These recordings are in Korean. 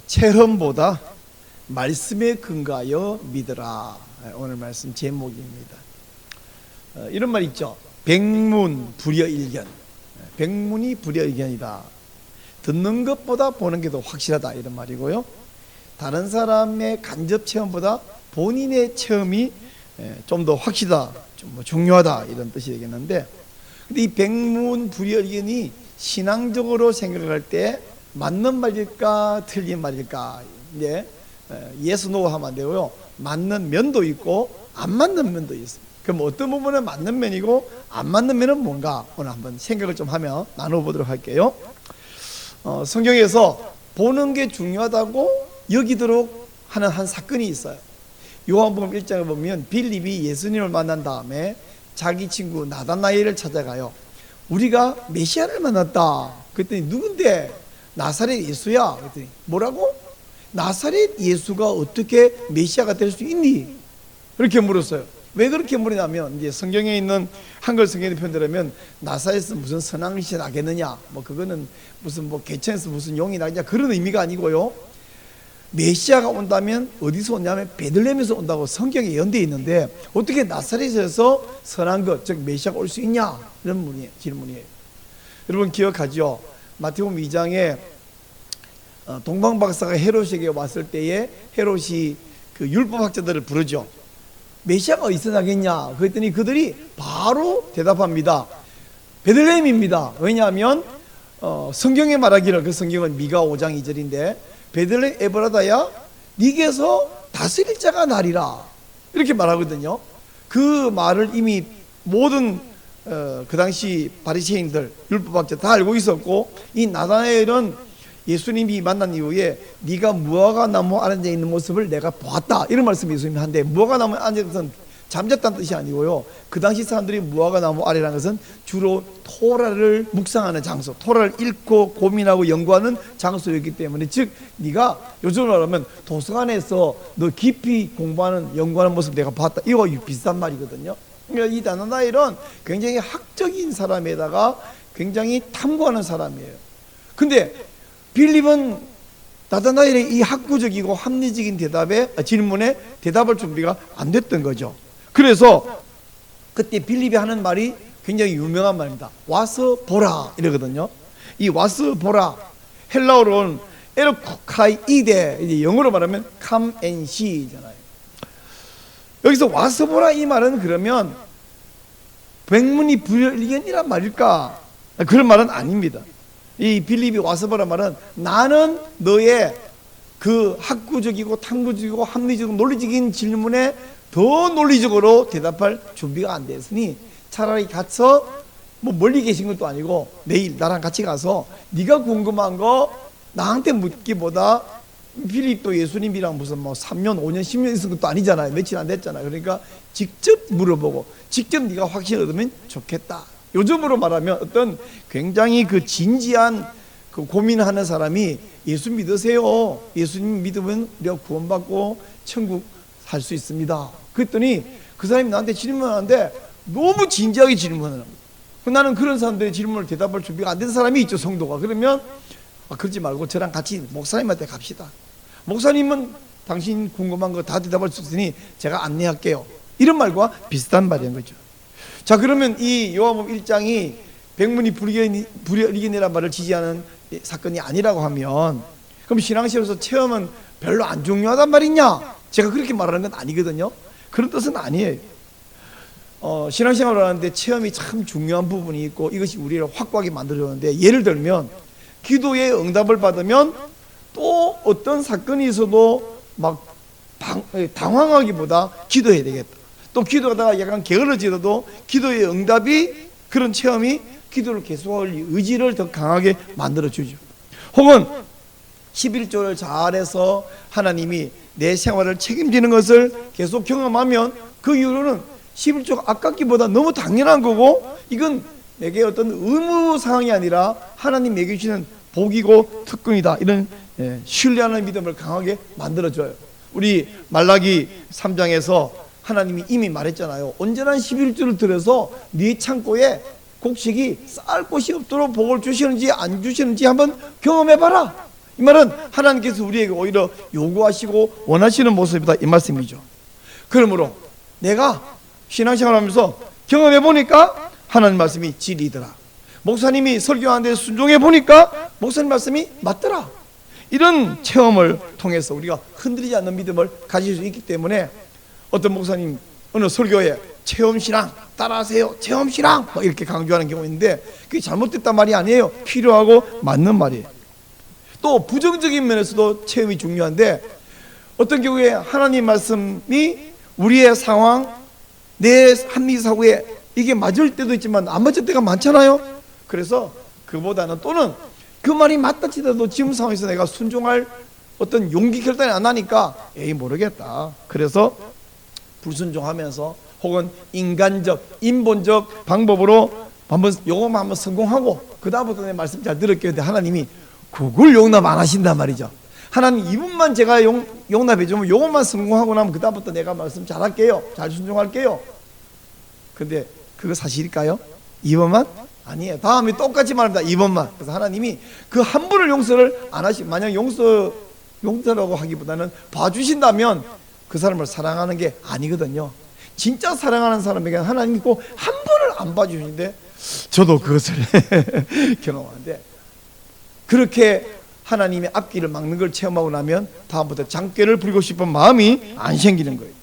체험보다 말씀에 근거하여 믿으라. 오늘 말씀 제목입니다. 이런 말 있죠. 백문 불여일견. 백문이 불여일견이다. 듣는 것보다 보는 게 더 확실하다, 이런 말이고요. 다른 사람의 간접 체험보다 본인의 체험이 좀 더 확실하다, 좀 중요하다, 이런 뜻이 되겠는데, 근데 이 백문 불여일견이 신앙적으로 생각할 때 맞는 말일까 틀린 말일까, 이제 예스 노 하면 안 되고요. 맞는 면도 있고 안 맞는 면도 있습니다. 그럼 어떤 부분은 맞는 면이고 안 맞는 면은 뭔가, 오늘 한번 생각을 좀 하며 나눠보도록 할게요. 성경에서 보는 게 중요하다고 여기도록 하는 한 사건이 있어요. 요한복음 1장을 보면 빌립이 예수님을 만난 다음에 자기 친구 나다나엘을 찾아가요. 우리가 메시아를 만났다. 그랬더니 누군데? 나사렛 예수야. 그랬더니 뭐라고? 나사렛 예수가 어떻게 메시아가 될 수 있니? 그렇게 물었어요. 왜 그렇게 물으냐면, 이제 성경에 있는 한글 성경의 표현대로면 나사렛에서 무슨 선왕시 나겠느냐, 뭐 그거는 무슨 뭐 개천에서 무슨 용이 나겠냐, 그런 의미가 아니고요. 메시아가 온다면 어디서 오냐면 베들레헴에서 온다고 성경에 연대해 있는데, 어떻게 나사렛에서 선한 것, 즉 메시아가 올 수 있냐, 이런 질문이에요. 여러분 기억하죠? 마태복음 2장에 동방 박사가 헤롯에게 왔을 때에 헤롯이 그 율법학자들을 부르죠. 메시아가 어디서 나겠냐? 그랬더니 그들이 바로 대답합니다. 베들레헴입니다. 왜냐하면 성경에 말하기를, 그 성경은 미가 5장 2절인데 베들레헴 에브라다야 니게서 다스릴 자가 나리라, 이렇게 말하거든요. 그 말을 이미 모든 그 당시 바리새인들, 율법학자 다 알고 있었고, 이 나다나엘은 예수님이 만난 이후에 네가 무화과 나무 아래 앉아 있는 모습을 내가 보았다, 이런 말씀을 예수님이 한데, 무화과 나무에 앉은 것은 잠잤다는 뜻이 아니고요. 그 당시 사람들이 무화과 나무 아래라는 것은 주로 토라를 묵상하는 장소, 토라를 읽고 고민하고 연구하는 장소였기 때문에, 즉 네가 요즘으로 말하면 도서관에서 너 깊이 공부하는 연구하는 모습 내가 봤다, 이거 비슷한 말이거든요. 그러니까 이 나다나엘은 굉장히 학적인 사람에다가 굉장히 탐구하는 사람이에요. 근데 빌립은 나다나엘의 이 학구적이고 합리적인 질문에 대답할 준비가 안 됐던 거죠. 그래서 그때 빌립이 하는 말이 굉장히 유명한 말입니다. 와서 보라, 이러거든요. 이 와서 보라, 헬라어로는 에르코카이 이데, 이제 영어로 말하면 come and see잖아요. 여기서 와서 보라, 이 말은 그러면 백문이 불여일견이란 말일까? 그런 말은 아닙니다. 이 빌립이 와서 보라 말은 나는 너의 그 학구적이고 탐구적이고 합리적이고 논리적인 질문에 더 논리적으로 대답할 준비가 안 됐으니 차라리 가서, 뭐 멀리 계신 것도 아니고 내일 나랑 같이 가서 네가 궁금한 거 나한테 묻기보다, 빌립도 예수님이랑 무슨 뭐 3년 5년 10년 있은 것도 아니잖아요. 며칠 안 됐잖아요. 그러니까 직접 물어보고 직접 네가 확신을 얻으면 좋겠다. 요즘으로 말하면 어떤 굉장히 그 진지한 그 고민하는 사람이 예수 믿으세요. 예수님 믿으면 우리가 구원받고 천국 살 수 있습니다. 그랬더니 그 사람이 나한테 질문하는데 너무 진지하게 질문을 합니다. 나는 그런 사람들의 질문을 대답할 준비가 안 된 사람이 있죠, 성도가. 그러면 그러지 말고 저랑 같이 목사님한테 갑시다. 목사님은 당신 궁금한 거 다 대답할 수 있으니 제가 안내할게요, 이런 말과 비슷한 말인 거죠. 자, 그러면 이 요한복음 1장이 백문이 불여일견이라는 말을 지지하는 사건이 아니라고 하면, 그럼 신앙생활에서 체험은 별로 안 중요하단 말이냐? 제가 그렇게 말하는 건 아니거든요. 그런 뜻은 아니에요. 신앙생활을 하는데 체험이 참 중요한 부분이 있고 이것이 우리를 확고하게 만들어주는데, 예를 들면 기도의 응답을 받으면 또 어떤 사건이 있어도 막 당황하기보다 기도해야 되겠다. 또 기도하다가 약간 게을러지더라도 기도의 응답이, 그런 체험이 기도를 계속할 의지를 더 강하게 만들어주죠. 혹은 11조를 잘해서 하나님이 내 생활을 책임지는 것을 계속 경험하면 그 이후로는 11조가 아깝기보다 너무 당연한 거고, 이건 내게 어떤 의무 사항이 아니라 하나님 내게 주시는 복이고 특권이다, 이런 신뢰하는 믿음을 강하게 만들어줘요. 우리 말라기 3장에서 하나님이 이미 말했잖아요. 온전한 11조를 들여서 네 창고에 곡식이 쌓을 곳이 없도록 복을 주시는지 안 주시는지 한번 경험해봐라. 이 말은 하나님께서 우리에게 오히려 요구하시고 원하시는 모습이다, 이 말씀이죠. 그러므로 내가 신앙생활하면서 경험해 보니까 하나님 말씀이 진리더라. 목사님이 설교하는데 순종해 보니까 목사님 말씀이 맞더라. 이런 체험을 통해서 우리가 흔들리지 않는 믿음을 가질 수 있기 때문에 어떤 목사님 어느 설교에 체험신앙 따라하세요, 체험신앙 막 이렇게 강조하는 경우가 있는데 그게 잘못됐단 말이 아니에요. 필요하고 맞는 말이에요. 또 부정적인 면에서도 체험이 중요한데 어떤 경우에 하나님 말씀이 우리의 상황, 내 합리사고에 이게 맞을 때도 있지만 안 맞을 때가 많잖아요. 그래서 그보다는 또는 그 말이 맞다 치더라도 지금 상황에서 내가 순종할 어떤 용기 결단이 안 나니까 에이 모르겠다. 그래서 불순종하면서 혹은 인간적, 인본적 방법으로 요것만 한번 성공하고 그 다음부터 내 말씀 잘 들을게요. 근데 하나님이 그걸 용납 안 하신단 말이죠. 하나님 이분만 제가 용납해 주면 요것만 성공하고 나면 그 다음부터 내가 말씀 잘할게요. 잘 순종할게요. 근데 그거 사실일까요? 이번만? 아니에요. 다음에 똑같이 말합니다. 이번만. 그래서 하나님이 그 한 분을 용서를 안 하시, 만약 용서라고 하기보다는 봐주신다면 그 사람을 사랑하는 게 아니거든요. 진짜 사랑하는 사람에게는 하나님이 꼭 한 번을 안 봐주시는데 저도 그것을 경험하는데 그렇게 하나님의 앞길을 막는 걸 체험하고 나면 다음부터 장꾀를 부리고 싶은 마음이 안 생기는 거예요.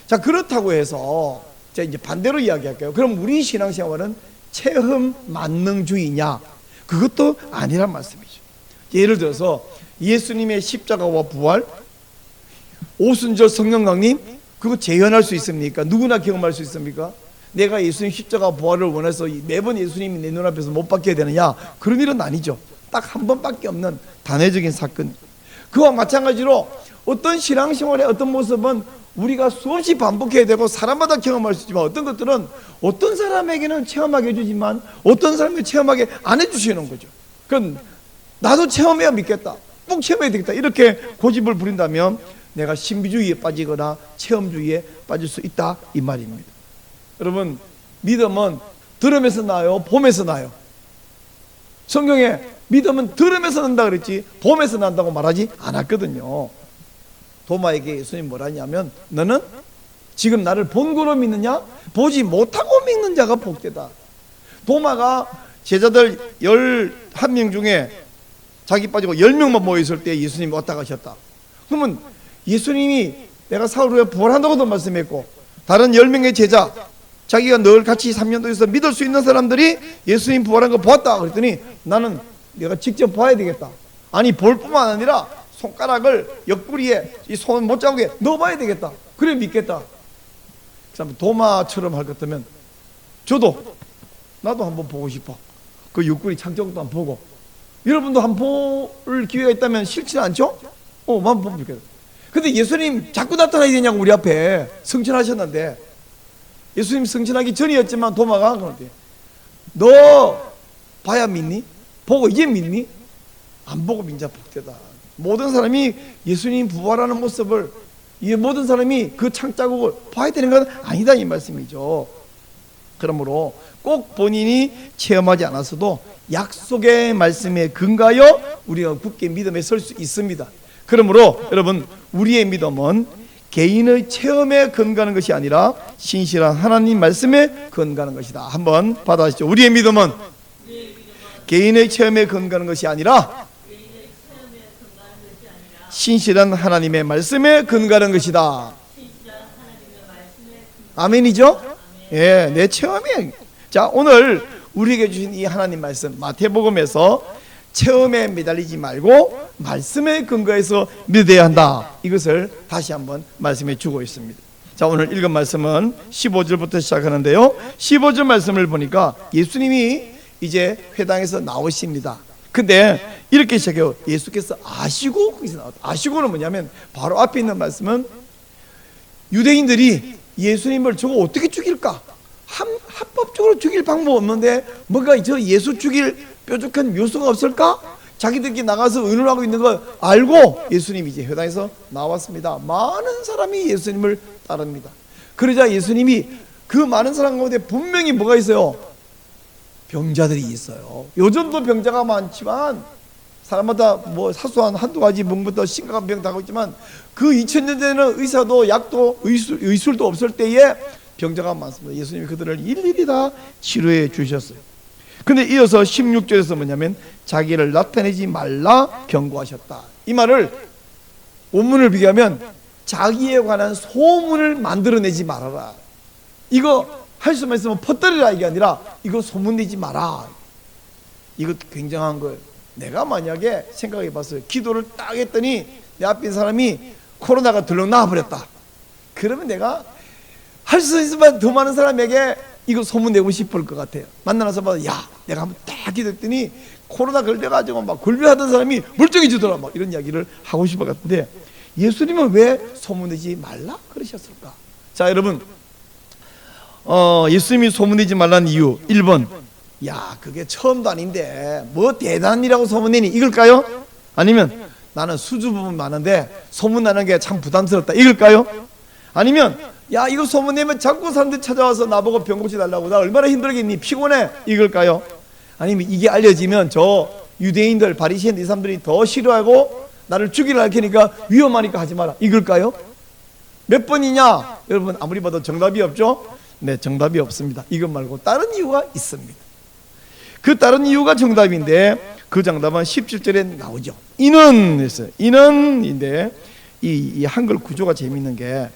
자, 그렇다고 해서 제가 이제 반대로 이야기할게요. 그럼 우리 신앙생활은 체험 만능주의냐? 그것도 아니란 말씀이죠. 예를 들어서 예수님의 십자가와 부활, 오순절 성령 강림, 그거 재현할 수 있습니까? 누구나 경험할 수 있습니까? 내가 예수님 십자가 부활을 원해서 매번 예수님이 내 눈앞에서 못 받게 되느냐? 그런 일은 아니죠. 딱 한 번밖에 없는 단회적인 사건. 그와 마찬가지로 어떤 신앙생활의 어떤 모습은 우리가 수없이 반복해야 되고 사람마다 경험할 수 있지만 어떤 것들은 어떤 사람에게는 체험하게 해주지만 어떤 사람에게 체험하게 안 해주시는 거죠. 그럼 나도 체험해야 믿겠다, 꼭 체험해야 되겠다, 이렇게 고집을 부린다면 내가 신비주의에 빠지거나 체험주의에 빠질 수 있다, 이 말입니다. 여러분, 믿음은 들음에서 나요, 봄에서 나요? 성경에 믿음은 들음에서 난다 그랬지 봄에서 난다고 말하지 않았거든요. 도마에게 예수님이 뭐라 했냐면 너는 지금 나를 본 거로 믿느냐? 보지 못하고 믿는 자가 복되다. 도마가 제자들 11명 중에 자기 빠지고 10명만 모여있을 때 예수님이 왔다 가셨다. 그러면 예수님이 내가 사흘 후에 부활한다고도 말씀했고 다른 10명의 제자 자기가 늘 같이 3년도 있어 믿을 수 있는 사람들이 예수님 부활한 거 보았다 그랬더니 나는 내가 직접 봐야 되겠다. 아니 볼 뿐만 아니라 손가락을 옆구리에 이 손 못 자국에 넣어봐야 되겠다. 그래 믿겠다. 그 도마처럼 할 것 같으면 나도 한번 보고 싶어. 그 옆구리 창정도 한번 보고. 여러분도 한번 볼 기회가 있다면 싫지 않죠? 한번 보면 좋겠다. 근데 예수님 자꾸 나타나야 되냐고 우리 앞에 성천하셨는데 예수님 성천하기 전이었지만 도마가 그런데 너 봐야 믿니? 보고 이제 믿니? 안 보고 믿자 복되다. 모든 사람이 예수님 부활하는 모습을 모든 사람이 그 창자국을 봐야 되는 건 아니다 이 말씀이죠. 그러므로 꼭 본인이 체험하지 않았어도 약속의 말씀에 근거하여 우리가 굳게 믿음에 설 수 있습니다. 그러므로 여러분 우리의 믿음은 개인의 체험에 근거하는 것이 아니라 신실한 하나님 말씀에 근거하는 것이다. 한번 받아주시죠. 우리의 믿음은 개인의 체험에 근거하는 것이 아니라 신실한 하나님의 말씀에 근거하는 것이다. 아멘이죠? 예, 내 체험에. 자, 오늘 우리에게 주신 이 하나님 말씀 마태복음에서 체험에 매달리지 말고 말씀에 근거해서 믿어야 한다. 이것을 다시 한번 말씀해 주고 있습니다. 자, 오늘 읽은 말씀은 15절부터 시작하는데요. 15절 말씀을 보니까 예수님이 이제 회당에서 나오십니다. 근데 이렇게 시작해요. 예수께서 아시고 거기서 나왔다. 아시고는 뭐냐면 바로 앞에 있는 말씀은 유대인들이 예수님을 저거 어떻게 죽일까? 합법적으로 죽일 방법 없는데 뭔가 저 예수 죽일 뾰족한 묘수가 없을까? 자기들끼리 나가서 의논하고 있는 걸 알고 예수님이 이제 회당에서 나왔습니다. 많은 사람이 예수님을 따릅니다. 그러자 예수님이 그 많은 사람 가운데 분명히 뭐가 있어요? 병자들이 있어요. 요즘도 병자가 많지만 사람마다 뭐 사소한 한두 가지 몸부터 심각한 병 당하고 있지만 그 2000년 전에는 의사도 약도 의술도 없을 때에 병자가 많습니다. 예수님이 그들을 일일이 다 치료해 주셨어요. 근데 이어서 16절에서 뭐냐면 자기를 나타내지 말라 경고하셨다. 이 말을 원문을 비교하면 자기에 관한 소문을 만들어내지 말아라. 이거 할 수만 있으면 퍼뜨리라 이게 아니라 이거 소문내지 마라. 이거 굉장한 거예요. 내가 만약에 생각해 봤어요. 기도를 딱 했더니 내 앞에 있는 사람이 코로나가 들러 나와버렸다. 그러면 내가 할 수 있으면 더 많은 사람에게 이거 소문내고 싶을 것 같아요. 만나서 봐, 야, 내가 한번 딱 기도했더니 코로나 걸려가지고 막 굴비하던 사람이 멀쩡해지더라. 막 이런 이야기를 하고 싶을 것 같은데 예수님은 왜 소문내지 말라 그러셨을까? 자, 여러분, 예수님이 소문내지 말라는 이유 1번, 야, 그게 처음도 아닌데 뭐 대단한 일이라고 소문내니 이걸까요? 아니면 나는 수줍음은 많은데 소문나는 게 참 부담스럽다 이걸까요? 아니면 야, 이거 소문내면 자꾸 사람들 찾아와서 나보고 병 고쳐달라고, 나 얼마나 힘들겠니, 피곤해 이걸까요? 아니면 이게 알려지면 저 유대인들 바리새인들 이 사람들이 더 싫어하고 나를 죽이려 할 테니까 위험하니까 하지 마라 이걸까요? 몇 번이냐? 여러분 아무리 봐도 정답이 없죠? 네, 정답이 없습니다. 이것 말고 다른 이유가 있습니다. 그 다른 이유가 정답인데 그 정답은 17절에 나오죠. 이는 했어요. 이는인데 이 한글 구조가 재미있는 게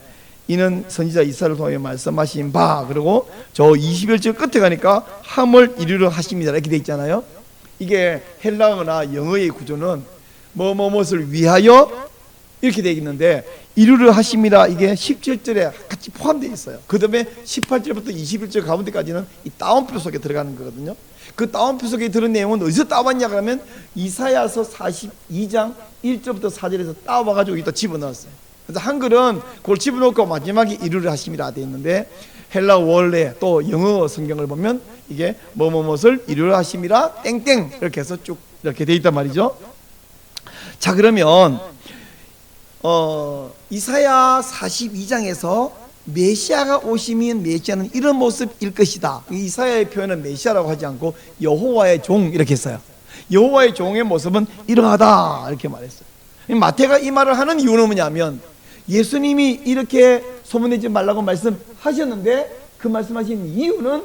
이는 선지자 이사야를 통해 말씀하신 바, 그리고 저 21절 끝에 가니까 함을 이루려 하십니다 이렇게 돼 있잖아요. 이게 헬라어나 영어의 구조는 뭐뭐뭇을 위하여 이렇게 돼 있는데 이루려 하십니다 이게 17절에 같이 포함되어 있어요. 그 다음에 18절부터 21절 가운데까지는 이 따옴표 속에 들어가는 거거든요. 그 따옴표 속에 들은 내용은 어디서 따왔냐 그러면 이사야서 42장 1절부터 4절에서 따와가지고 여기다 집어넣었어요. 그래서 한글은 그걸 집어넣고 마지막에 이루려 하십니다 되어 있는데 헬라 원래 또 영어 성경을 보면 이게 뭐뭐뭇을 이루려 하십니다 땡땡 이렇게 해서 쭉 이렇게 되어 있단 말이죠. 자, 그러면 이사야 42장에서 메시아가 오시면 메시아는 이런 모습일 것이다. 이사야의 표현은 메시아라고 하지 않고 여호와의 종 이렇게 했어요. 여호와의 종의 모습은 이러하다 이렇게 말했어요. 마태가 이 말을 하는 이유는 뭐냐면 예수님이 이렇게 소문내지 말라고 말씀하셨는데 그 말씀하신 이유는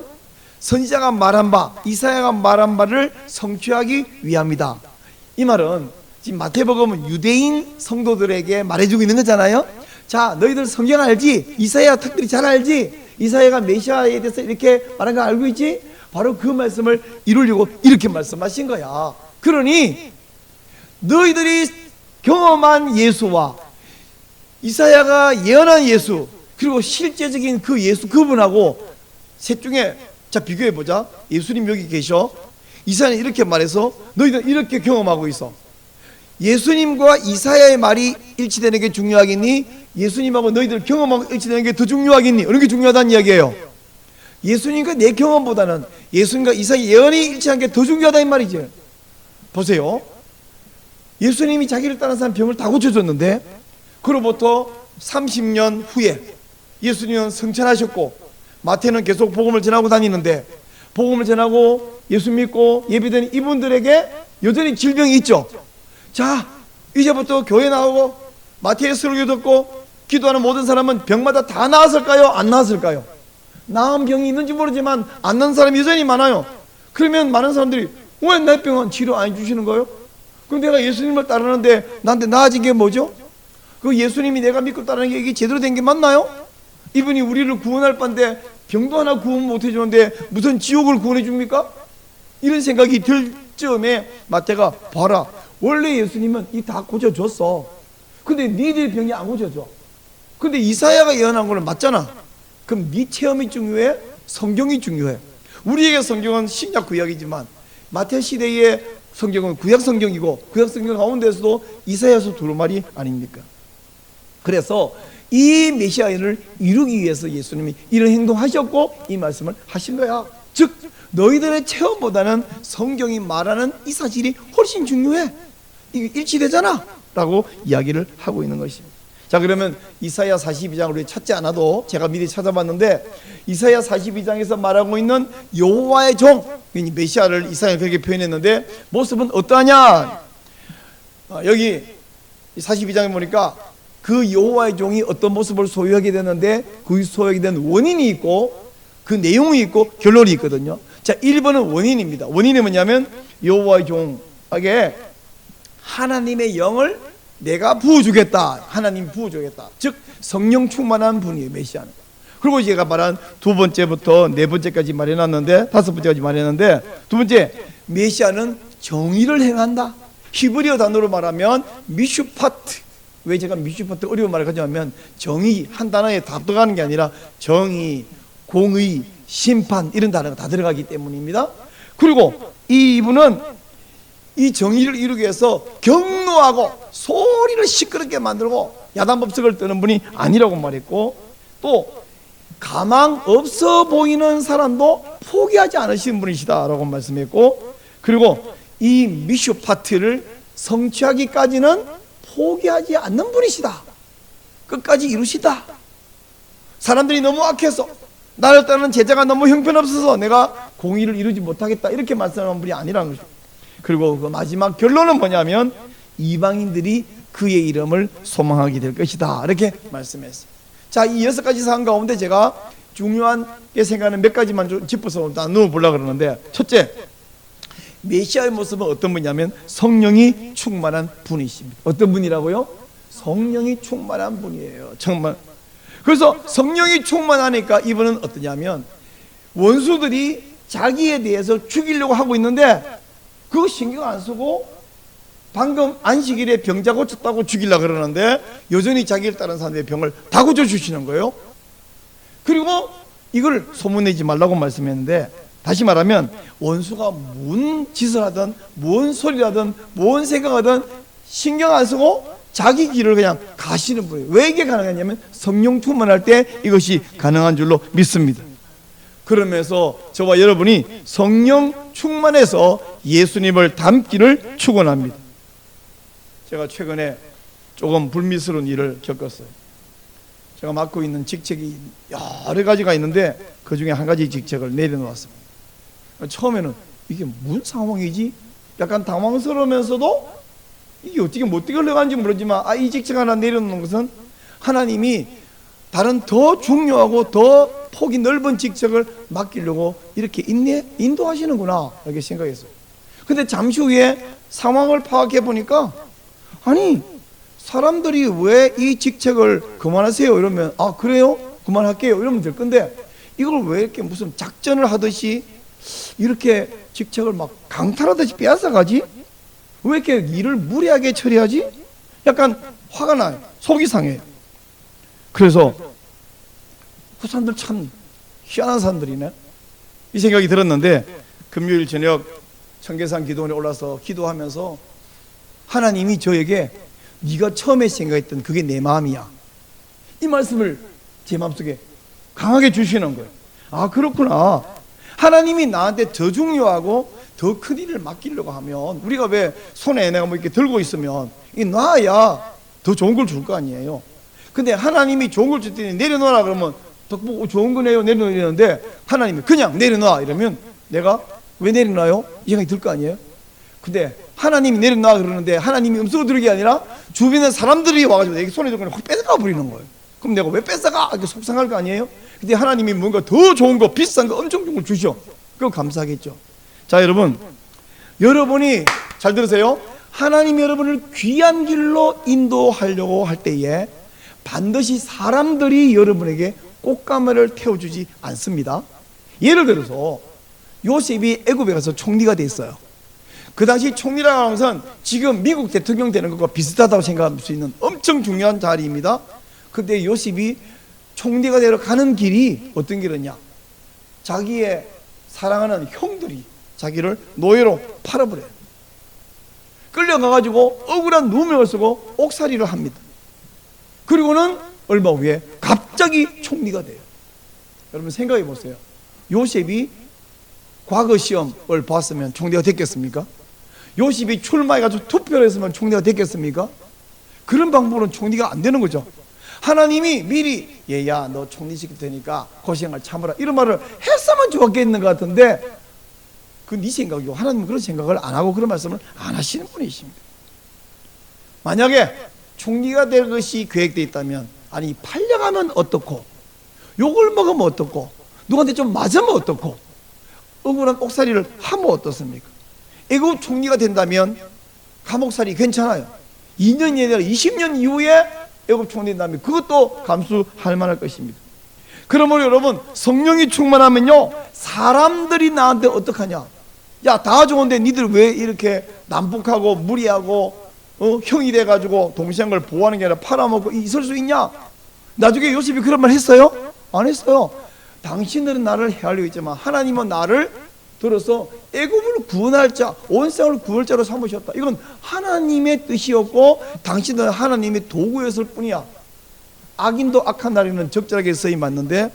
선지자가 말한 바, 이사야가 말한 바를 성취하기 위함이다. 이 말은 지금 마태복음은 유대인 성도들에게 말해주고 있는 거잖아요. 자, 너희들 성경 알지? 이사야 특별히 잘 알지? 이사야가 메시아에 대해서 이렇게 말한 거 알고 있지? 바로 그 말씀을 이루려고 이렇게 말씀하신 거야. 그러니 너희들이 경험한 예수와 이사야가 예언한 예수, 그리고 실제적인 그 예수, 그분하고 셋 중에 자 비교해 보자. 예수님 여기 계셔. 이사야는 이렇게 말해서 너희들 이렇게 경험하고 있어. 예수님과 이사야의 말이 일치되는 게 중요하겠니? 예수님하고 너희들 경험하고 일치되는 게 더 중요하겠니? 어느 게 중요하다는 이야기예요. 예수님과 내 경험보다는 예수님과 이사야 예언이 일치한 게 더 중요하다 이 말이지. 보세요. 예수님이 자기를 따른 사람 병을 다 고쳐줬는데 그로부터 30년 후에 예수님은 성천하셨고 마태는 계속 복음을 전하고 다니는데 복음을 전하고 예수 믿고 예배드린 이분들에게 여전히 질병이 있죠. 자, 이제부터 교회 나오고 마태의 설교 듣고 기도하는 모든 사람은 병마다 다 나았을까요? 안 나았을까요? 나은 병이 있는지 모르지만 안 나은 사람이 여전히 많아요. 그러면 많은 사람들이 왜 내 병은 치료 안 해주시는 거예요? 그럼 내가 예수님을 따르는데 나한테 나아진 게 뭐죠? 그 예수님이 내가 믿고 따르는 게 이게 제대로 된 게 맞나요? 이분이 우리를 구원할 반데 병도 하나 구원 못 해주는데 무슨 지옥을 구원해 줍니까? 이런 생각이 들 즈음에 마태가 봐라, 원래 예수님은 이 다 고쳐줬어. 근데 니들 병이 안 고쳐져. 근데 이사야가 예언한 거는 맞잖아. 그럼 네 체험이 중요해? 성경이 중요해. 우리에게 성경은 신약 구약이지만 마태 시대의 성경은 구약 성경이고 구약 성경 가운데서도 이사야서 두루마리 아닙니까? 그래서 이 메시아를 이루기 위해서 예수님이 이런 행동하셨고 이 말씀을 하신 거야. 즉 너희들의 체험보다는 성경이 말하는 이 사실이 훨씬 중요해. 이게 일치되잖아 라고 이야기를 하고 있는 것입니다. 자, 그러면 이사야 42장을 우리 찾지 않아도 제가 미리 찾아봤는데 이사야 42장에서 말하고 있는 여호와의 종, 메시아를 이사야가 그렇게 표현했는데 모습은 어떠하냐? 여기 42장에 보니까 그 여호와의 종이 어떤 모습을 소유하게 되는데 그 소유하게 된 원인이 있고 그 내용이 있고 결론이 있거든요. 자, 1번은 원인입니다. 원인이 뭐냐면 여호와의 종에게 하나님의 영을 내가 부어주겠다. 하나님 부어주겠다. 즉 성령 충만한 분이에요, 메시아는. 그리고 제가 말한 두 번째부터 네 번째까지 말해놨는데, 다섯 번째까지 말했는데, 두 번째, 메시아는 정의를 행한다. 히브리어 단어로 말하면 미슈파트. 왜 제가 미슈파트 어려운 말을 가져가면 정의 한 단어에 다 들어가는 게 아니라 정의, 공의, 심판 이런 단어가 다 들어가기 때문입니다. 그리고 이분은 이 정의를 이루기 위해서 경노하고 소리를 시끄럽게 만들고 야단법석을 뜨는 분이 아니라고 말했고, 또 가망 없어 보이는 사람도 포기하지 않으시는 분이시다라고 말씀했고, 그리고 이 미슈파트를 성취하기까지는 포기하지 않는 분이시다. 끝까지 이루시다. 사람들이 너무 악해서 나를 따르는 제자가 너무 형편없어서 내가 공의를 이루지 못하겠다 이렇게 말씀하는 분이 아니라는 거죠. 그리고 그 마지막 결론은 뭐냐면 이방인들이 그의 이름을 소망하게 될 것이다 이렇게 말씀했어요. 자, 이 6가지 사항 가운데 제가 중요하게 생각하는 몇 가지만 좀 짚어서 나누어 보려고 그러는데, 첫째, 메시아의 모습은 어떤 분이냐면 성령이 충만한 분이십니다. 어떤 분이라고요? 성령이 충만한 분이에요. 정말. 그래서 성령이 충만하니까 이분은 어떠냐면 원수들이 자기에 대해서 죽이려고 하고 있는데 그거 신경 안 쓰고 방금 안식일에 병자 고쳤다고 죽이려고 그러는데 여전히 자기를 따르는 사람들의 병을 다 고쳐주시는 거예요. 그리고 이걸 소문내지 말라고 말씀했는데, 다시 말하면 원수가 뭔 짓을 하든 뭔 소리를 하든 뭔 생각하든 신경 안 쓰고 자기 길을 그냥 가시는 분이에요. 왜 이게 가능하냐면 성령 충만할 때 이것이 가능한 줄로 믿습니다. 그러면서 저와 여러분이 성령 충만해서 예수님을 닮기를 축원합니다. 제가 최근에 조금 불미스러운 일을 겪었어요. 제가 맡고 있는 직책이 여러 가지가 있는데 그 중에 한 가지 직책을 내려놓았습니다. 처음에는 이게 무슨 상황이지? 약간 당황스러우면서도 이게 어떻게 흘러가는지 모르지만 이 직책 하나 내려놓는 것은 하나님이 다른 더 중요하고 더 폭이 넓은 직책을 맡기려고 이렇게 인도하시는구나 이렇게 생각했어요. 근데 잠시 후에 상황을 파악해 보니까 아니 사람들이 왜 이 직책을 그만하세요 이러면 그래요? 그만할게요 이러면 될 건데 이걸 왜 이렇게 무슨 작전을 하듯이 이렇게 직책을 막 강탈하듯이 빼앗아가지? 왜 이렇게 일을 무리하게 처리하지? 약간 화가 나요. 속이 상해요. 그래서 그 사람들 참 희한한 사람들이네 이 생각이 들었는데, 금요일 저녁 청계산 기도원에 올라서 기도하면서 하나님이 저에게 네가 처음에 생각했던 그게 내 마음이야 이 말씀을 제 마음속에 강하게 주시는 거예요. 그렇구나. 하나님이 나한테 더 중요하고 더 큰 일을 맡기려고 하면 우리가 왜 손에 내가 뭐 이렇게 들고 있으면 이 놔야 더 좋은 걸 줄 거 아니에요. 근데 하나님이 좋은 걸 줄 때니 내려놓으라 그러면 덕분 좋은 거네요 내려놓는데 하나님이 그냥 내려놔 이러면 내가 왜 내려놔요? 이 생각이 들 거 아니에요. 근데 하나님이 내려놔 그러는데 하나님이 음성을 들은 게 아니라 주변에 사람들이 와가지고 내게 손에 들고 확 뺏어가 버리는 거예요. 그럼 내가 왜 뺏어가? 이렇게 속상할 거 아니에요. 근데 하나님이 뭔가 더 좋은 거 비싼 거 엄청 좋은 걸 주셔. 그럼 감사하겠죠. 자, 여러분이 잘 들으세요. 하나님이 여러분을 귀한 길로 인도하려고 할 때에 반드시 사람들이 여러분에게 꽃가마를 태워주지 않습니다. 예를 들어서 요셉이 애굽에 가서 총리가 됐어요. 그 당시 총리라고 하는 것은 지금 미국 대통령 되는 것과 비슷하다고 생각할 수 있는 엄청 중요한 자리입니다. 근데 요셉이 총리가 되러 가는 길이 어떤 길이냐? 자기의 사랑하는 형들이 자기를 노예로 팔아버려요. 끌려가가지고 억울한 누명을 쓰고 옥살이를 합니다. 그리고는 얼마 후에 갑자기 총리가 돼요. 여러분 생각해 보세요. 요셉이 과거 시험을 봤으면 총리가 됐겠습니까? 요셉이 출마해가지고 투표를 했으면 총리가 됐겠습니까? 그런 방법으로는 총리가 안 되는 거죠. 하나님이 미리 얘야 너 총리 시킬 테니까 고생을 참으라 이런 말을 했으면 좋았겠는 것 같은데 그 네 생각이고 하나님은 그런 생각을 안 하고 그런 말씀을 안 하시는 분이십니다. 만약에 총리가 될 것이 계획되어 있다면, 아니 팔려가면 어떻고, 욕을 먹으면 어떻고, 누구한테 좀 맞으면 어떻고, 억울한 옥살이를 하면 어떻습니까? 애국 총리가 된다면 감옥살이 괜찮아요. 2년이 아니라 20년 이후에 애국 총리 된다면 그것도 감수할 만할 것입니다. 그러므로 여러분, 성령이 충만하면요, 사람들이 나한테 어떡하냐, 야 다 좋은데 니들 왜 이렇게 난폭하고 무리하고 형이 돼가지고 동생을 보호하는 게 아니라 팔아먹고 있을 수 있냐? 나중에 요셉이 그런 말 했어요? 안 했어요. 당신들은 나를 헤아리고 있지만 하나님은 나를 들어서 애굽을 구원할 자, 온 세상을 구할 자로 삼으셨다. 이건 하나님의 뜻이었고 당신들은 하나님의 도구였을 뿐이야. 악인도 악한 날에는 적절하게 쓰임 맞는데,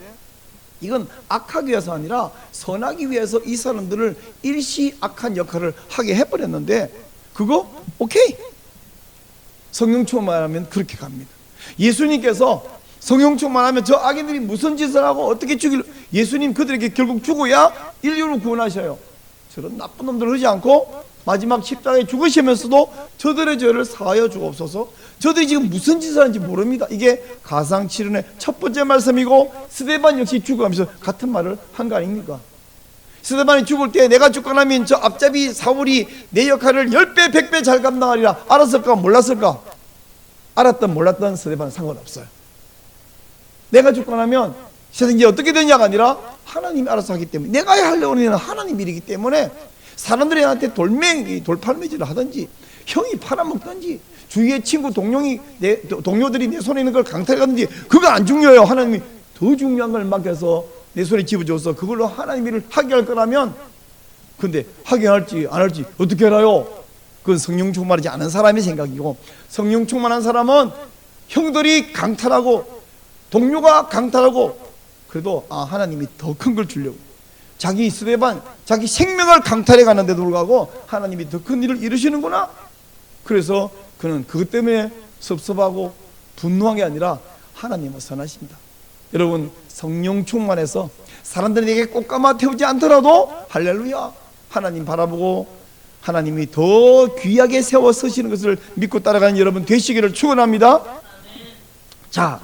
이건 악하기 위해서 아니라 선하기 위해서 이 사람들을 일시 악한 역할을 하게 해버렸는데, 그거 오케이. 성령 충만하면 그렇게 갑니다. 예수님께서 성령 충만하면 저 악인들이 무슨 짓을 하고 어떻게 죽일, 예수님 그들에게 결국 죽어야 인류를 구원하셔요. 저런 나쁜 놈들 하지 않고 마지막 십자가에 죽으시면서도 저들의 죄를 사하여 주옵소서. 저들이 지금 무슨 짓을 하는지 모릅니다. 이게 가상칠언의 첫 번째 말씀이고, 스데반 역시 죽어가면서 같은 말을 한 거 아닙니까? 스데반이 죽을 때 내가 죽고 나면 저 앞잡이 사울이 내 역할을 10배 100배 잘 감당하리라. 알았을까 몰랐을까? 알았든 몰랐든 스데반은 상관없어요. 내가 죽고 나면 세상이 어떻게 되냐가 아니라 하나님이 알아서 하기 때문에, 내가 하려는 일은 하나님 일이기 때문에 사람들이 나한테 돌팔매질을 하든지 형이 팔아먹든지 주위의 친구 동료들이 내 손에 있는 걸 강탈해 가든지 그거 안 중요해요. 하나님이 더 중요한 걸 맡겨서 내 손에 집어줘서 그걸로 하나님 일을 하게 할 거라면, 근데 하게 할지 안 할지 어떻게 알아요? 그건 성령 충만하지 않은 사람의 생각이고, 성령 충만한 사람은 형들이 강탈하고 동료가 강탈하고 그래도 하나님이 더 큰 걸 주려고, 자기 스데반 자기 생명을 강탈해 가는데도 불구하고 하나님이 더 큰 일을 이루시는구나. 그래서 그는 그것 때문에 섭섭하고 분노한 게 아니라 하나님은 선하십니다. 여러분, 성령 충만해서 사람들에게 꽃가마 태우지 않더라도 할렐루야, 하나님 바라보고 하나님이 더 귀하게 세워 서시는 것을 믿고 따라가는 여러분 되시기를 축원합니다. 자,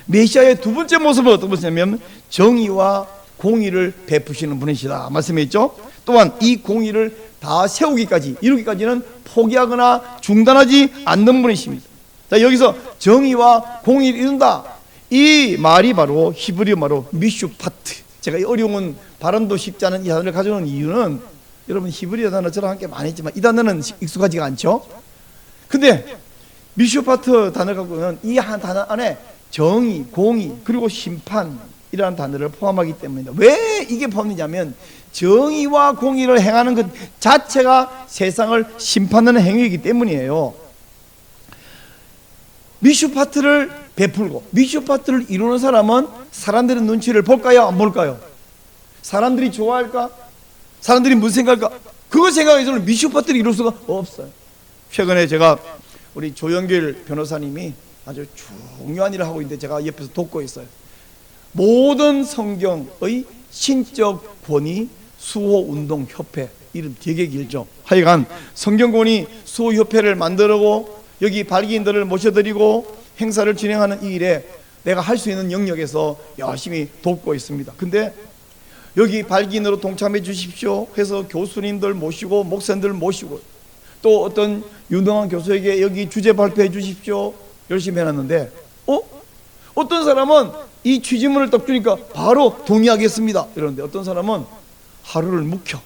메시아의 두 번째 모습은 어떤 것이냐면 정의와 공의를 베푸시는 분이시다 말씀해 있죠. 또한 이 공의를 다 세우기까지, 이루기까지는 포기하거나 중단하지 않는 분이십니다. 자, 여기서 정의와 공의를 이룬다, 이 말이 바로 히브리어 말로 미슈파트. 제가 이 어려운 발음도 쉽지 않은 이 단어를 가져오는 이유는, 여러분 히브리어 단어 저랑 함께 많이 했지만 이 단어는 익숙하지가 않죠. 근데 미슈파트 단어 갖고는 이 한 단어 안에 정의, 공의, 그리고 심판이라는 단어를 포함하기 때문입니다. 왜 이게 포함되냐면 정의와 공의를 행하는 것 자체가 세상을 심판하는 행위이기 때문이에요. 미슈파트를 베풀고 미슈파트를 이루는 사람은 사람들의 눈치를 볼까요? 안 볼까요? 사람들이 좋아할까? 사람들이 무슨 생각할까? 그거 생각해서는 미슈파트를 이룰 수가 없어요. 최근에 제가 우리 조영길 변호사님이 아주 중요한 일을 하고 있는데 제가 옆에서 돕고 있어요. 모든 성경의 신적 권위 수호운동협회, 이름 되게 길죠. 하여간 성경권위 수호협회를 만들고 여기 발기인들을 모셔드리고 행사를 진행하는 이 일에 내가 할 수 있는 영역에서 열심히 돕고 있습니다. 근데 여기 발기인으로 동참해 주십시오 해서 교수님들 모시고 목사님들 모시고 또 어떤 유능한 교수에게 여기 주제 발표해 주십시오 열심히 해놨는데 어떤 사람은 이 취지문을 딱 주니까 바로 동의하겠습니다 이러는데, 어떤 사람은 하루를 묵혀,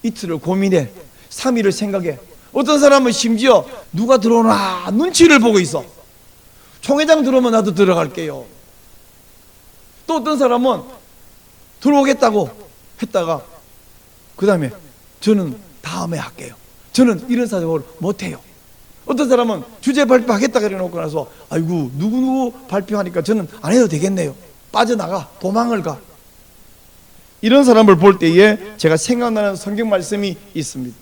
이틀을 고민해, 3일을 생각해, 어떤 사람은 심지어 누가 들어오나 눈치를 보고 있어. 총회장 들어오면 나도 들어갈게요. 또 어떤 사람은 들어오겠다고 했다가 그 다음에 저는 다음에 할게요, 저는 이런 사정을 못해요. 어떤 사람은 주제 발표하겠다 그래놓고 나서 아이고 누구 발표하니까 저는 안 해도 되겠네요, 빠져나가, 도망을 가. 이런 사람을 볼 때에 제가 생각나는 성경 말씀이 있습니다.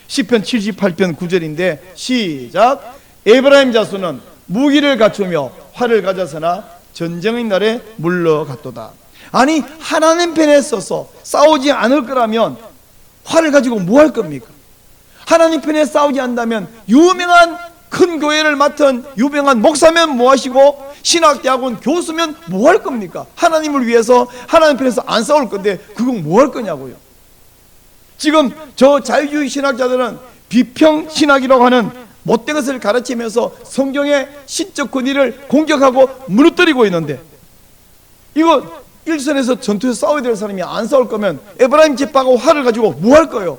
시편 78편 9절인데 시작. 에브라임 자손은 무기를 갖추며 활을 가져서나 전쟁의 날에 물러갔도다. 아니 하나님 편에 서서 싸우지 않을 거라면 활을 가지고 뭐 할 겁니까? 하나님 편에 싸우지 않는다면 유명한 큰 교회를 맡은 유명한 목사면 뭐하시고 신학대학원 교수면 뭐 할 겁니까? 하나님을 위해서 하나님 편에서 안 싸울 건데 그건 뭐 할 거냐고요. 지금 저 자유주의 신학자들은 비평신학이라고 하는 못된 것을 가르치면서 성경의 신적 권위를 공격하고 무너뜨리고 있는데, 이거 일선에서 전투에서 싸워야 될 사람이 안 싸울 거면 에브라임 제빵하고 활을 가지고 뭐 할 거예요?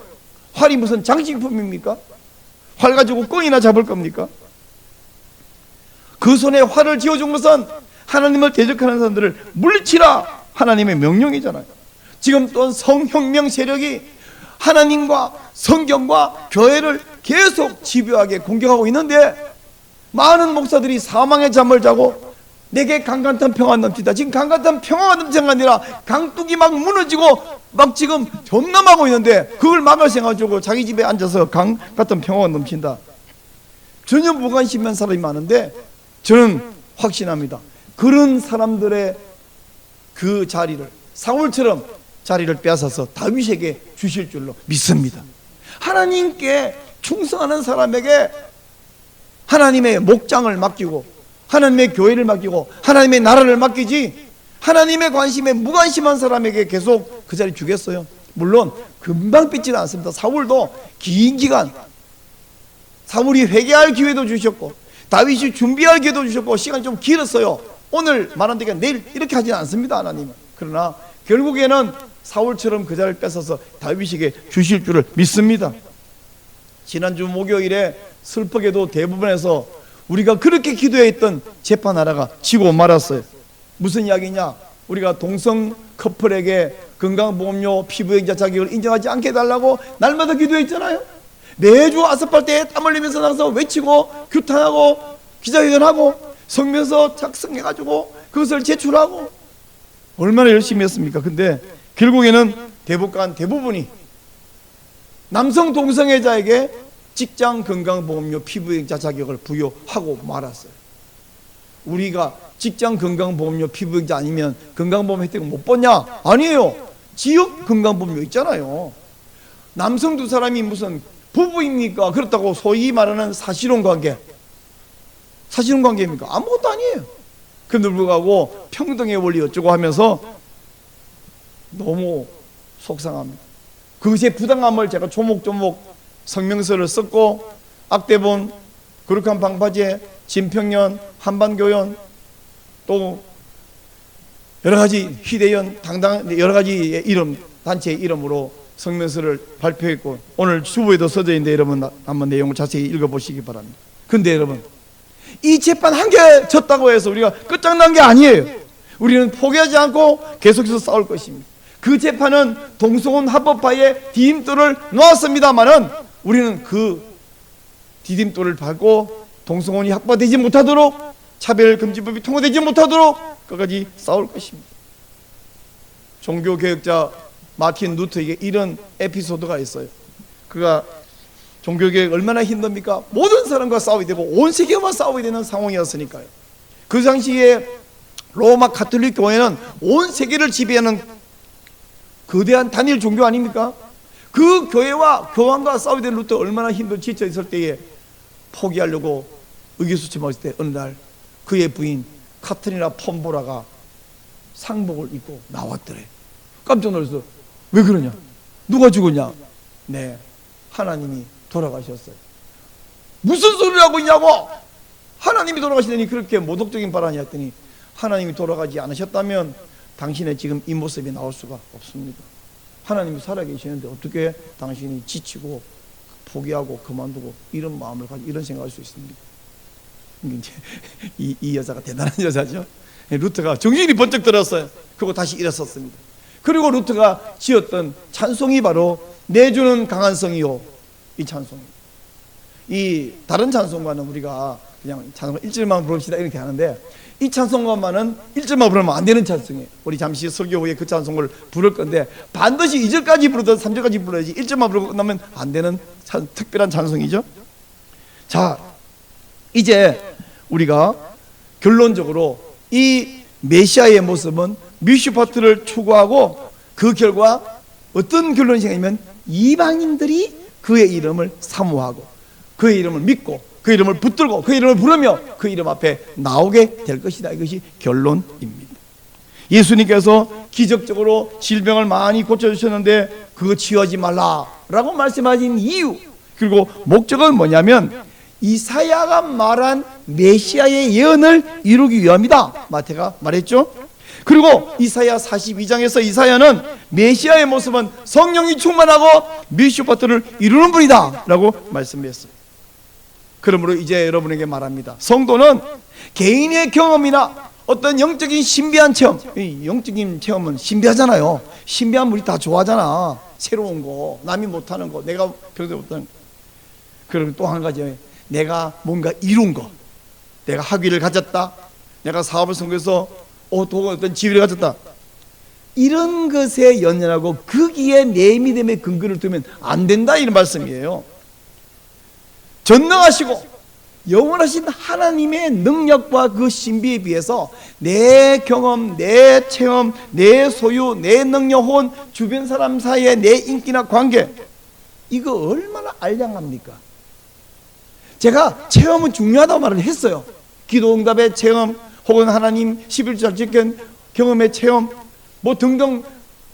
활이 무슨 장식품입니까? 활 가지고 꽁이나 잡을 겁니까? 그 손에 활을 쥐어준 것은 하나님을 대적하는 사람들을 물리치라, 하나님의 명령이잖아요. 지금 또 성혁명 세력이 하나님과 성경과 교회를 계속 집요하게 공격하고 있는데, 많은 목사들이 사망의 잠을 자고 내게 강 같은 평화 넘치다. 지금 강 같은 평화가 넘치는 게 아니라 강둑이 막 무너지고 막 지금 전남하고 있는데, 그걸 막을 생각하고 자기 집에 앉아서 강 같은 평화가 넘친다. 전혀 무관심한 사람이 많은데, 저는 확신합니다. 그런 사람들의 그 자리를 사울처럼 자리를 빼앗아서 다윗에게 주실 줄로 믿습니다. 하나님께 충성하는 사람에게 하나님의 목장을 맡기고 하나님의 교회를 맡기고 하나님의 나라를 맡기지, 하나님의 관심에 무관심한 사람에게 계속 그 자리 주겠어요? 물론 금방 뺏지는 않습니다. 사울도 긴 기간, 사울이 회개할 기회도 주셨고 다윗이 준비할 기회도 주셨고 시간이 좀 길었어요. 오늘 말한 데가 내일 이렇게 하지는 않습니다, 하나님은. 그러나 결국에는 사울처럼 그 자리를 뺏어서 다윗에게 주실 줄을 믿습니다. 지난주 목요일에 슬프게도 대부분에서 우리가 그렇게 기도했던 재판하다가 지고 말았어요. 무슨 이야기냐? 우리가 동성 커플에게 건강보험료 피부행자 자격을 인정하지 않게 해달라고 날마다 기도했잖아요. 매주 아스팔트에 땀 흘리면서 나가서 외치고 규탄하고 기자회견하고 성명서 작성해가지고 그것을 제출하고 얼마나 열심히 했습니까? 근데 결국에는 대부분이 남성 동성애자에게 직장 건강보험료 피부행자 자격을 부여하고 말았어요. 우리가 직장 건강보험료 피부행자 아니면 건강보험 혜택을 못 받냐? 아니에요. 지역 건강보험료 있잖아요. 남성 두 사람이 무슨 부부입니까? 그렇다고 소위 말하는 사실혼관계, 사실혼관계입니까? 아무것도 아니에요. 그런데 불구하고 평등의 원리 어쩌고 하면서 너무 속상합니다. 그것의 부당함을 제가 조목조목 성명서를 썼고, 악대본, 거룩한 방파제, 진평연, 한반교연, 또 여러가지 희대연, 당당 여러가지 이름, 단체의 이름으로 성명서를 발표했고, 오늘 주부에도 써져 있는데 여러분 한번 내용을 자세히 읽어보시기 바랍니다. 근데 여러분, 이 재판 한 개 졌다고 해서 우리가 끝장난 게 아니에요. 우리는 포기하지 않고 계속해서 싸울 것입니다. 그 재판은 동성혼 합법화의 디딤돌을 놓았습니다마는 우리는 그 디딤돌을 밟고 동성혼이 합법되지 못하도록, 차별금지법이 통과되지 못하도록 끝까지 싸울 것입니다. 종교개혁자 마틴 루터에게 이런 에피소드가 있어요. 그가 종교개혁 얼마나 힘듭니까? 모든 사람과 싸워야 되고 온 세계와 싸워야 되는 상황이었으니까요. 그 당시에 로마 가톨릭 교회는 온 세계를 지배하는 거대한 단일 종교 아닙니까? 그 교회와 교황과 싸워야 되는 루터 얼마나 힘들어 지쳐 있을 때에 포기하려고 의기소침했을 때 어느 날 그의 부인 카트리나 폼보라가 상복을 입고 나왔더래. 깜짝 놀라서 왜 그러냐? 누가 죽었냐? 네, 하나님이 돌아가셨어요. 무슨 소리를 하고 있냐고! 하나님이 돌아가시더니 그렇게 모독적인 발언이 했더니, 하나님이 돌아가지 않으셨다면 당신의 지금 이 모습이 나올 수가 없습니다. 하나님이 살아계시는데 어떻게 당신이 지치고 포기하고 그만두고 이런 마음을 가지고 이런 생각할 수 있습니까? 이제 이 여자가 대단한 여자죠. 루터가 정신이 번쩍 들었어요. 그리고 다시 일어섰습니다. 그리고 루터가 지었던 찬송이 바로 내주는 강한 성이요, 이 찬송입니다. 이 다른 찬송가는 우리가 그냥 찬송 1절만 부릅시다 이렇게 하는데, 이 찬송가만은 1절만 부르면 안 되는 찬송이에요. 우리 잠시 설교 후에 그 찬송을 부를 건데 반드시 2절까지 부르든 3절까지 불러야지 1절만 부르고 끝나면 안 되는 특별한 찬송이죠. 자, 이제 우리가 결론적으로 이 메시아의 모습은 뮤슈파트를 추구하고 그 결과 어떤 결론이 생기냐면 이방인들이 그의 이름을 사모하고 그의 이름을 믿고 그 이름을 붙들고 그 이름을 부르며 그 이름 앞에 나오게 될 것이다. 이것이 결론입니다. 예수님께서 기적적으로 질병을 많이 고쳐주셨는데 그거 치유하지 말라라고 말씀하신 이유, 그리고 목적은 뭐냐면 이사야가 말한 메시아의 예언을 이루기 위함이다. 마태가 말했죠. 그리고 이사야 42장에서 이사야는 메시아의 모습은 성령이 충만하고 미슈파트를 이루는 분이다 라고 말씀했어요. 그러므로 이제 여러분에게 말합니다. 성도는 개인의 경험이나 어떤 영적인 신비한 체험, 이 영적인 체험은 신비하잖아요. 신비한 우리 다 좋아하잖아. 새로운 거, 남이 못하는 거, 내가 평소에 못하는 거. 그리고 또 한 가지, 내가 뭔가 이룬 거, 내가 학위를 가졌다, 내가 사업을 성공해서 어떤 지위를 가졌다, 이런 것에 연연하고 거기에 내 믿음의 근거를 두면 안 된다, 이런 말씀이에요. 전능하시고 영원하신 하나님의 능력과 그 신비에 비해서 내 경험, 내 체험, 내 소유, 내 능력 혹은 주변 사람 사이의 내 인기나 관계, 이거 얼마나 알량합니까? 제가 체험은 중요하다고 말을 했어요. 기도 응답의 체험 혹은 하나님 11주 잘 지킨 경험의 체험 뭐 등등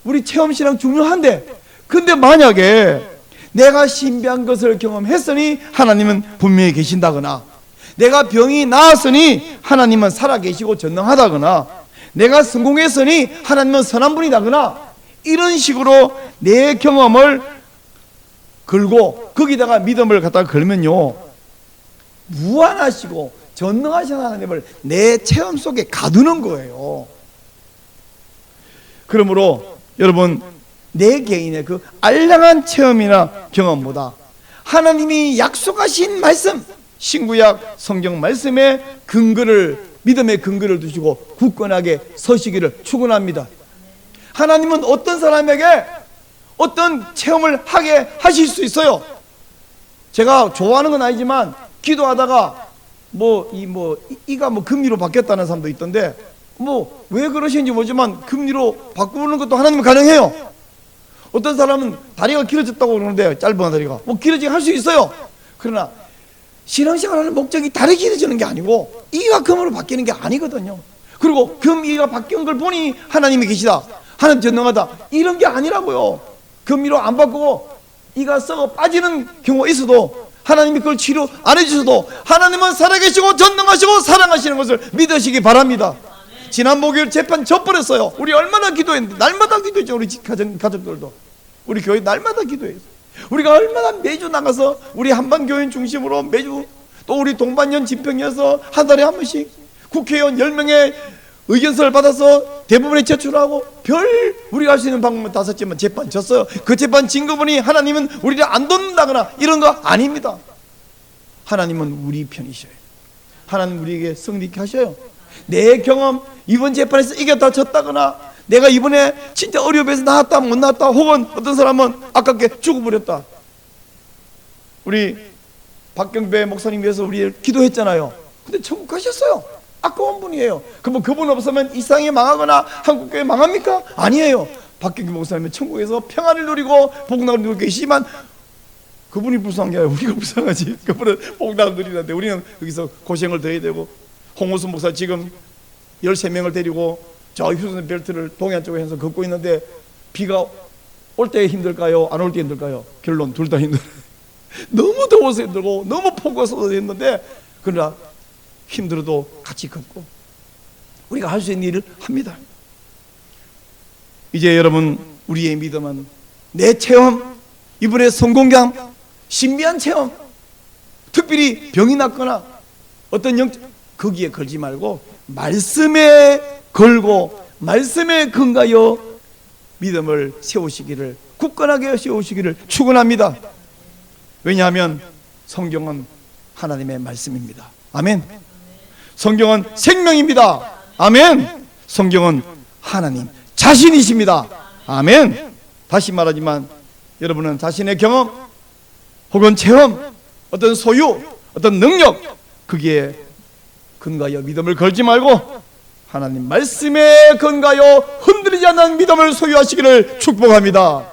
우리 체험 신앙 중요한데, 근데 만약에 내가 신비한 것을 경험했으니 하나님은 분명히 계신다거나, 내가 병이 나았으니 하나님은 살아계시고 전능하다거나, 내가 성공했으니 하나님은 선한 분이다거나, 이런 식으로 내 경험을 걸고 거기다가 믿음을 갖다 걸면요, 무한하시고 전능하신 하나님을 내 체험 속에 가두는 거예요. 그러므로 여러분, 내 개인의 그 알량한 체험이나 경험보다 하나님이 약속하신 말씀, 신구약 성경 말씀의 근거를, 믿음의 근거를 두시고 굳건하게 서시기를 축원합니다. 하나님은 어떤 사람에게 어떤 체험을 하게 하실 수 있어요. 제가 좋아하는 건 아니지만 기도하다가 이가 금리로 바뀌었다는 사람도 있던데, 왜 그러시는지 모르지만 금리로 바꾸는 것도 하나님은 가능해요. 어떤 사람은 다리가 길어졌다고 그러는데, 짧은 다리가 길어지게 할 수 있어요. 그러나 신앙생활 하는 목적이 다리 길어지는 게 아니고 이가 금으로 바뀌는 게 아니거든요. 그리고 금 이가 바뀐 걸 보니 하나님이 계시다, 하나님 전능하다, 이런 게 아니라고요. 금리로 안 바꾸고 이가 썩어 빠지는 경우가 있어도 하나님이 그걸 치료 안 해주셔도 하나님은 살아계시고 전능하시고 사랑하시는 것을 믿으시기 바랍니다. 지난 목요일 재판 져버렸어요. 우리 얼마나 기도했는데, 날마다 기도했죠. 우리 가족들도 우리 교회 날마다 기도했어요. 우리가 얼마나 매주 나가서 우리 한반교인 중심으로 매주, 또 우리 동반년 집행위에서 한 달에 한 번씩 국회의원 10명의 의견서를 받아서 대부분에 제출하고 우리가 할 수 있는 방법은 다 썼지만 재판 졌어요. 그 재판 진 거 보니 하나님은 우리를 안 돕는다거나 이런 거 아닙니다. 하나님은 우리 편이셔요. 하나님 우리에게 승리케 하셔요. 내 경험, 이번 재판에서 이겼다 졌다거나, 내가 이번에 진짜 어려움에서 나왔다 못 나왔다, 혹은 어떤 사람은 아깝게 죽어버렸다. 우리 박경배 목사님 위해서 우리 기도했잖아요. 근데 천국 가셨어요. 아까운 분이에요. 그럼 그분 없으면 이 세상이 망하거나 한국교회 망합니까? 아니에요. 박경배 목사님은 천국에서 평안을 누리고 복락을 누리고 계시지만 그분이 불쌍한 게 아니라 우리가 불쌍하지. 그분은 복락을 누리는데 우리는 여기서 고생을 더 해야 되고, 홍우수 목사 지금 13명을 데리고 저 휴전 벨트를 동해안 쪽에 해서 걷고 있는데, 비가 올 때 힘들까요? 안 올 때 힘들까요? 결론 둘 다 힘들어요. 너무 더워서 힘들고 너무 폭우가 쏟아져 있는데, 그러나 힘들어도 같이 걷고 우리가 할 수 있는 일을 합니다. 이제 여러분, 우리의 믿음은 내 체험, 이번에 성공감, 신비한 체험, 특별히 병이 났거나 어떤 거기에 걸지 말고 말씀에 걸고 말씀에 근거하여 믿음을 세우시기를, 굳건하게 세우시기를 축원합니다. 왜냐하면 성경은 하나님의 말씀입니다. 아멘. 성경은 생명입니다. 아멘. 성경은 하나님 자신이십니다. 아멘. 다시 말하지만 여러분은 자신의 경험 혹은 체험, 어떤 소유, 어떤 능력, 거기에 근거하여 믿음을 걸지 말고 하나님 말씀에 근거하여 흔들리지 않는 믿음을 소유하시기를 축복합니다.